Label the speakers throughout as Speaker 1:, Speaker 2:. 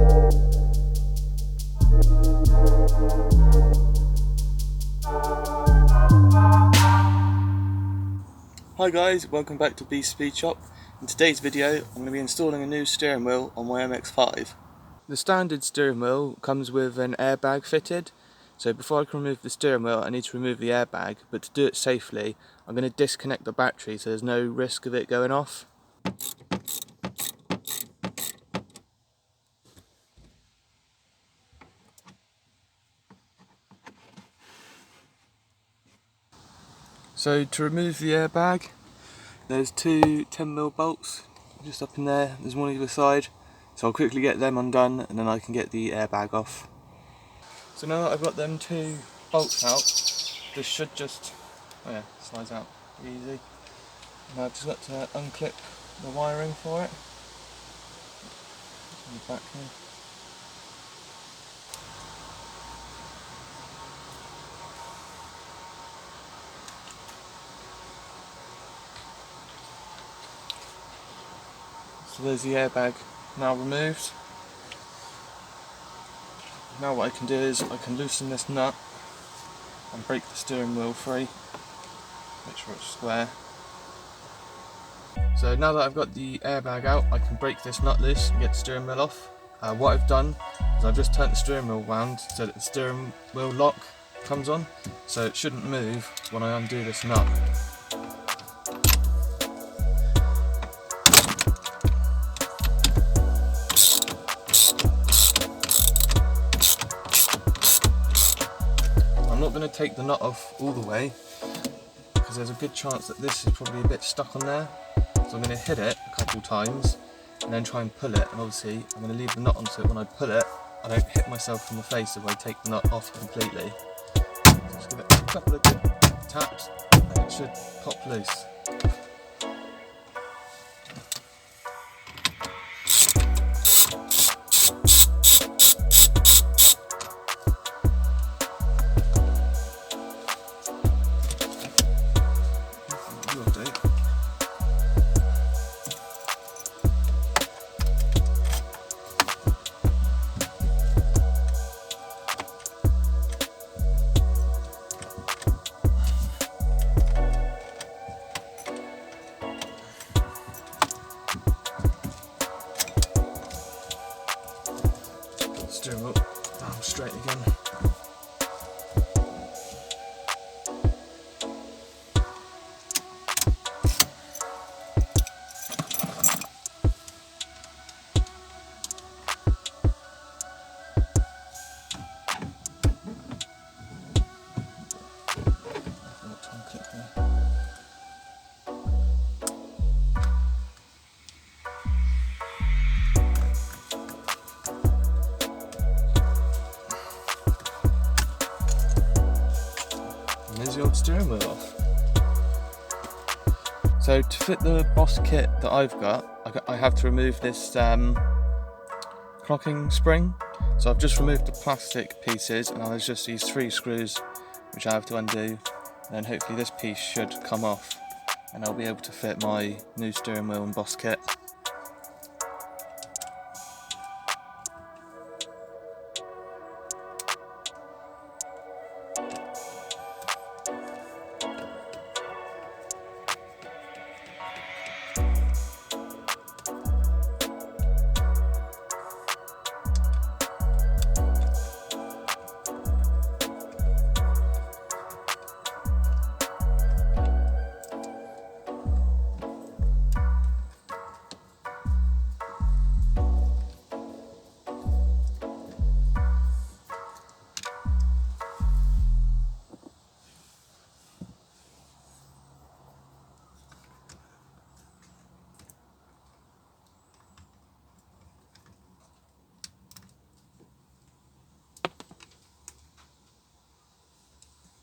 Speaker 1: Hi guys, welcome back to Beast Speed Shop. In today's video I'm going to be installing a new steering wheel on my MX5. The standard steering wheel comes with an airbag fitted, so before I can remove the steering wheel I need to remove the airbag, but to do it safely I'm going to disconnect the battery so there's no risk of it going off. So to remove the airbag, there's two 10mm bolts just up in there, there's one either side, so I'll quickly get them undone and then I can get the airbag off. So now that I've got them two bolts out, this should just, oh yeah, slides out easy. Now I've just got to unclip the wiring for it. It's back here. So there's the airbag now removed. Now what I can do is I can loosen this nut and break the steering wheel free. Make sure it's square. So now that I've got the airbag out, I can break this nut loose and get the steering wheel off. What I've done is I've just turned the steering wheel round so that the steering wheel lock comes on, so it shouldn't move when I undo this nut. I'm not going to take the nut off all the way because there's a good chance that this is probably a bit stuck on there. So I'm going to hit it a couple times and then try and pull it, and obviously I'm going to leave the nut on so when I pull it I don't hit myself in the face if I take the nut off completely. Just give it a couple of good taps and it should pop loose. Steering wheel down straight again. There's the old steering wheel off. So to fit the Boss kit that I've got, I have to remove this clocking spring. So I've just removed the plastic pieces and there's just these 3 screws which I have to undo, and then hopefully this piece should come off and I'll be able to fit my new steering wheel and Boss kit.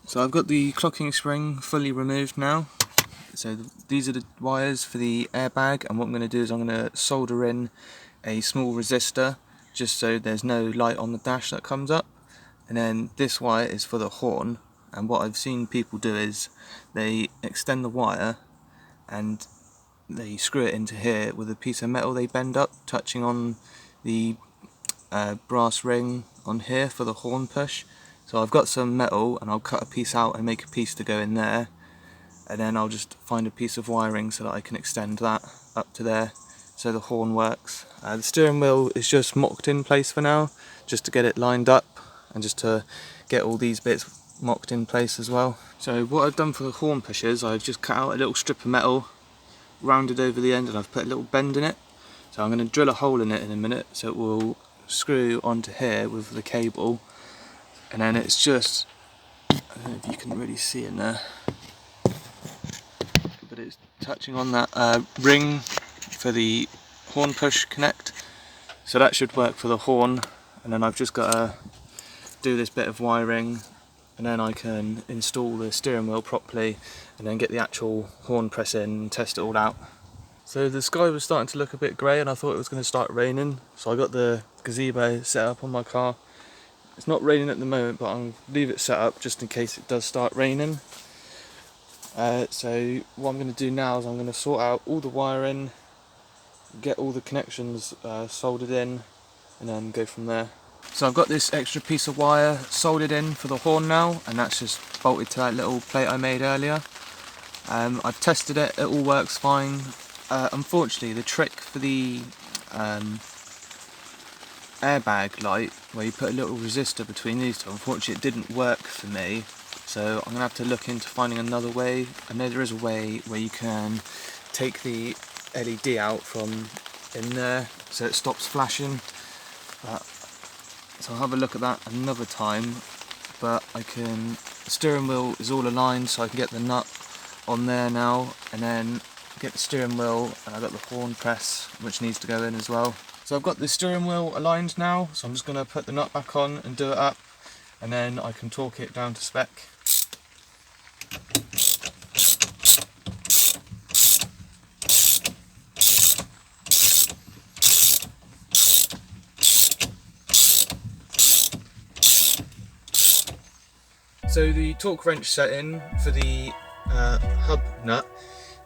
Speaker 1: So I've got the clocking spring fully removed now. So these are the wires for the airbag, and what I'm going to do is I'm going to solder in a small resistor just so there's no light on the dash that comes up. And then this wire is for the horn, and what I've seen people do is they extend the wire and they screw it into here with a piece of metal they bend up, touching on the brass ring on here for the horn push. So I've got some metal and I'll cut a piece out and make a piece to go in there, and then I'll just find a piece of wiring so that I can extend that up to there so the horn works. The steering wheel is just mocked in place for now, just to get it lined up and just to get all these bits mocked in place as well. So what I've done for the horn pushers, I've just cut out a little strip of metal, rounded over the end, and I've put a little bend in it. So I'm going to drill a hole in it in a minute so it will screw onto here with the cable, and then it's just, I don't know if you can really see in there, but it's touching on that ring for the horn push connect, so that should work for the horn. And then I've just got to do this bit of wiring, and then I can install the steering wheel properly and then get the actual horn press in and test it all out. So the sky was starting to look a bit grey and I thought it was going to start raining, so I got the gazebo set up on my car. It's not raining at the moment, but I'll leave it set up just in case it does start raining. So what I'm going to do now is I'm going to sort out all the wiring, get all the connections soldered in, and then go from there. So I've got this extra piece of wire soldered in for the horn now, and that's just bolted to that little plate I made earlier. I've tested it, it all works fine. Unfortunately, the trick for the airbag light, where you put a little resistor between these two, unfortunately it didn't work for me, so I'm going to have to look into finding another way. I know there is a way where you can take the LED out from in there so it stops flashing, so I'll have a look at that another time. But the steering wheel is all aligned, so I can get the nut on there now, and then get the steering wheel, and I've got the horn press which needs to go in as well. So I've got the steering wheel aligned now, so I'm just going to put the nut back on and do it up, and then I can torque it down to spec. So the torque wrench setting for the hub nut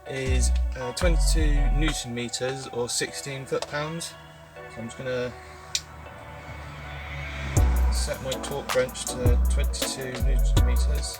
Speaker 1: is 22 Newton meters or 16 foot-pounds. So I'm just going to set my torque wrench to 22 Newton meters.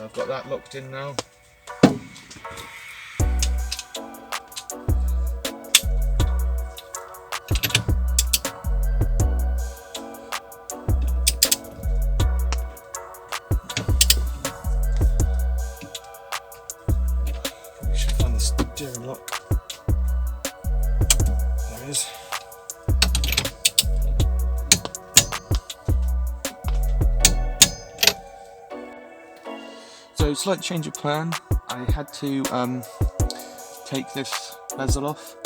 Speaker 1: I've got that locked in now. Probably should find the steering lock. There it is. So slight change of plan. I had to take this bezel off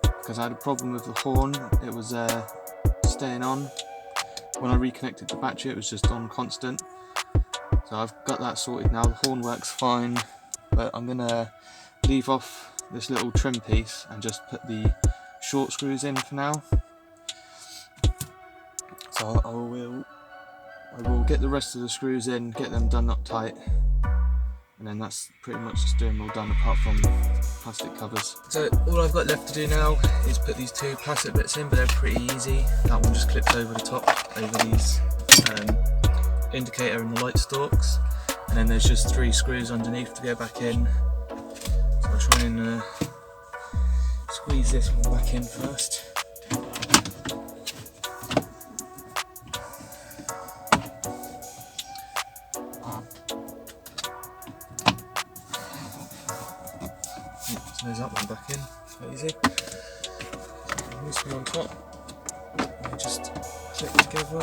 Speaker 1: because I had a problem with the horn. It was staying on. When I reconnected the battery, it was just on constant. So I've got that sorted now. The horn works fine, but I'm gonna leave off this little trim piece and just put the short screws in for now. So I will get the rest of the screws in, get them done up tight, and then that's pretty much the steering wheel done apart from plastic covers. So all I've got left to do now is put these two plastic bits in, but they're pretty easy. That one just clips over the top, over these indicator and the light stalks, and then there's just 3 screws underneath to go back in. So I'll try and squeeze this one back in first. So there's that one back in, quite easy. And this one on top, and they just click together.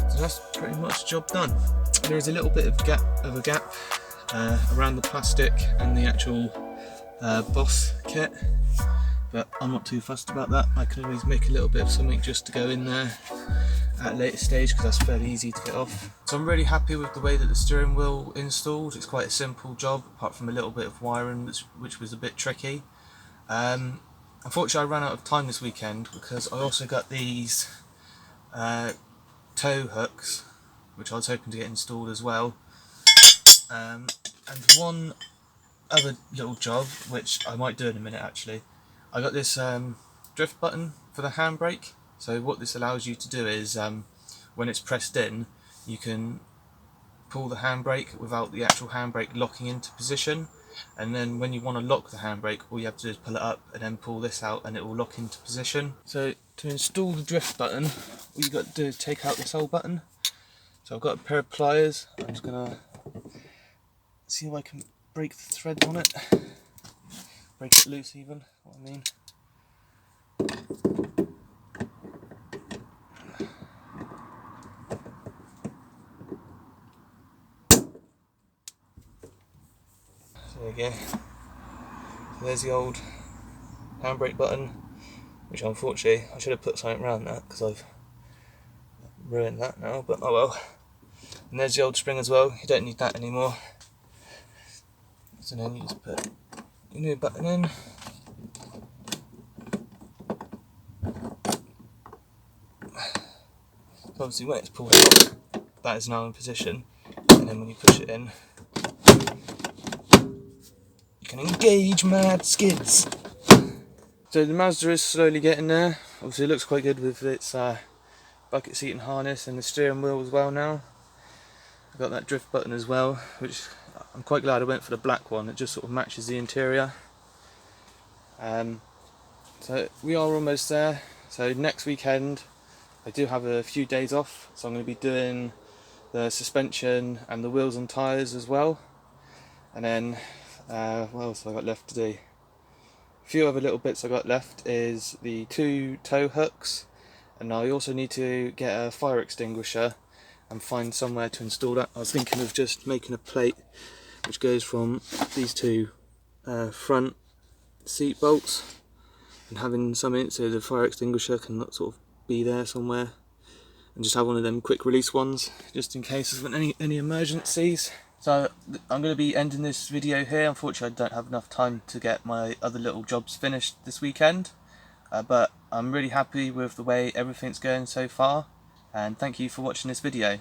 Speaker 1: So that's pretty much the job done. There is a little bit of a gap around the plastic and the actual boss kit, but I'm not too fussed about that. I can always make a little bit of something just to go in there at a later stage because that's fairly easy to get off. So I'm really happy with the way that the steering wheel installed. It's quite a simple job apart from a little bit of wiring which was a bit tricky. Unfortunately I ran out of time this weekend because I also got these tow hooks which I was hoping to get installed as well, and one other little job which I might do in a minute actually. I got this drift button for the handbrake. So what this allows you to do is when it's pressed in you can pull the handbrake without the actual handbrake locking into position, and then when you want to lock the handbrake all you have to do is pull it up and then pull this out and it will lock into position. So to install the drift button all you got to do is take out this old button. So I've got a pair of pliers. I'm just going to see if I can break the threads on it. Break it loose even, what I mean. So there you go. So there's the old handbrake button, which unfortunately I should have put something around that because I've ruined that now, but oh well. And there's the old spring as well, you don't need that anymore. So then you just put your new button in. So obviously when it's pulled out, that is now in position, and then when you push it in, you can engage mad skids. So the Mazda is slowly getting there. Obviously it looks quite good with its bucket seat and harness and the steering wheel as well now. I've got that drift button as well, which I'm quite glad I went for the black one. It just sort of matches the interior. So we are almost there. So next weekend I do have a few days off, so I'm going to be doing the suspension and the wheels and tyres as well. And then what else have I got left to do? A few other little bits I got left is the 2 tow hooks, and I also need to get a fire extinguisher and find somewhere to install that. I was thinking of just making a plate which goes from these 2 front seat bolts and having something so the fire extinguisher can sort of be there somewhere, and just have one of them quick release ones just in case there's any emergencies. So I'm going to be ending this video here. Unfortunately I don't have enough time to get my other little jobs finished this weekend, but I'm really happy with the way everything's going so far, and thank you for watching this video.